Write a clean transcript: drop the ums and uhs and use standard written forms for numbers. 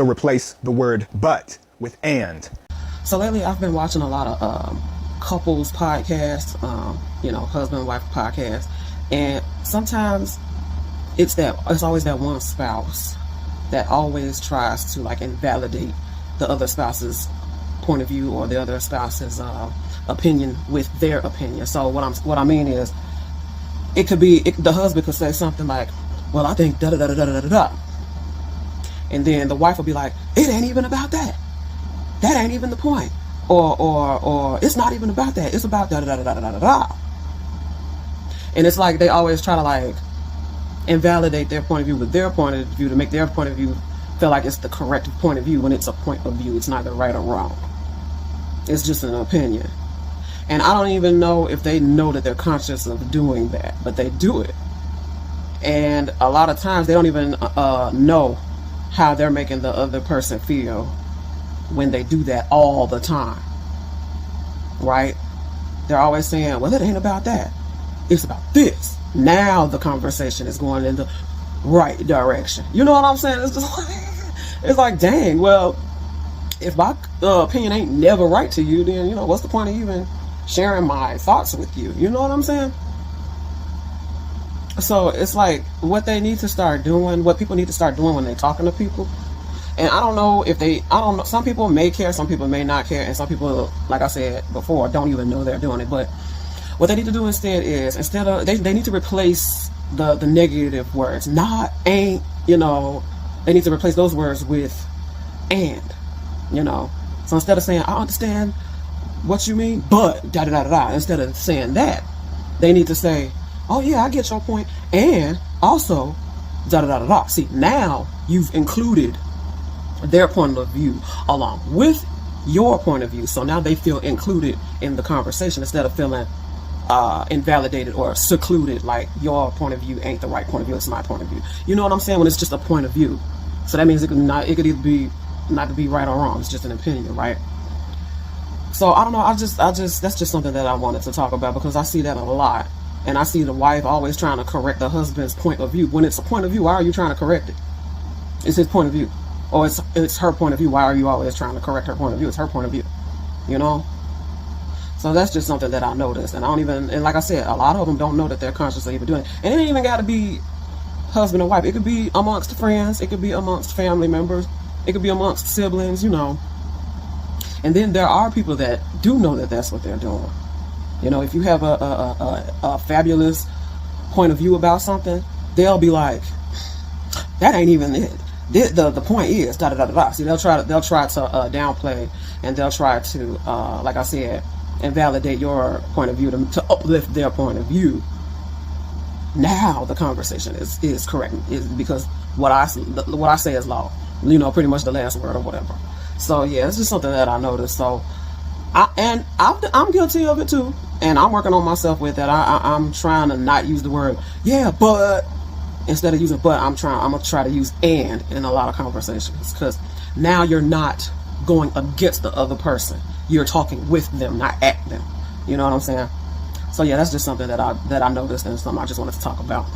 So replace the word but with and. So lately I've been watching a lot of couples podcasts, husband and wife podcasts, and sometimes it's always that one spouse that always tries to like invalidate the other spouse's point of view or the other spouse's opinion with their opinion. So what I mean is, it could be the husband could say something like, well, I think da da da da da da da, and then the wife will be like, it ain't even about that. That ain't even the point. Or it's not even about that. It's about da da da da da da da. And it's like they always try to like invalidate their point of view with their point of view to make their point of view feel like it's the correct point of view when it's a point of view. It's neither right or wrong. It's just an opinion. And I don't even know if they know that they're conscious of doing that, but they do it. And a lot of times they don't even know how they're making the other person feel when they do that all the time, right? They're always saying, well, it ain't about that. It's about this. Now the conversation is going in the right direction. You know what I'm saying? It's just like, it's like, dang, well, if my opinion ain't never right to you, then, what's the point of even sharing my thoughts with you? You know what I'm saying? So it's like what they need to start doing, what people need to start doing when they're talking to people. And I don't know, some people may care, some people may not care, and some people, like I said before, don't even know they're doing it. But what they need to do instead is, they need to replace the negative words, not, ain't, they need to replace those words with and, So instead of saying, I understand what you mean, but da da da da da, instead of saying that, they need to say, oh yeah, I get your point, and also da da da da da. See, now you've included their point of view along with your point of view, so now they feel included in the conversation instead of feeling invalidated or secluded, like your point of view ain't the right point of view, it's my point of view. You know what I'm saying? When it's just a point of view, so that means it could either be not to be right or wrong. It's just an opinion, right? So I don't know. I just that's just something that I wanted to talk about, because I see that a lot, and I see the wife always trying to correct the husband's point of view. When it's a point of view, why are you trying to correct it? It's his point of view. Or it's her point of view. Why are you always trying to correct her point of view? It's her point of view, So that's just something that I noticed, and and like I said, a lot of them don't know that they're consciously even doing it. And it ain't even got to be husband and wife. It could be amongst friends. It could be amongst family members. It could be amongst siblings, And then there are people that do know that that's what they're doing. If you have a fabulous point of view about something, they'll be like, that ain't even it. The point is da da da da. See, they'll try to downplay, and they'll try to like I said, invalidate your point of view to uplift their point of view. Now the conversation is correct, because what I say is law. Pretty much the last word or whatever. So yeah, it's just something that I noticed. So I'm guilty of it too, and I'm working on myself with that. I'm trying to not use the word yeah, but. Instead of using but, I'm gonna try to use and in a lot of conversations, because now you're not going against the other person. You're talking with them, not at them. You know what I'm saying? So yeah, that's just something that I noticed, and something I just wanted to talk about.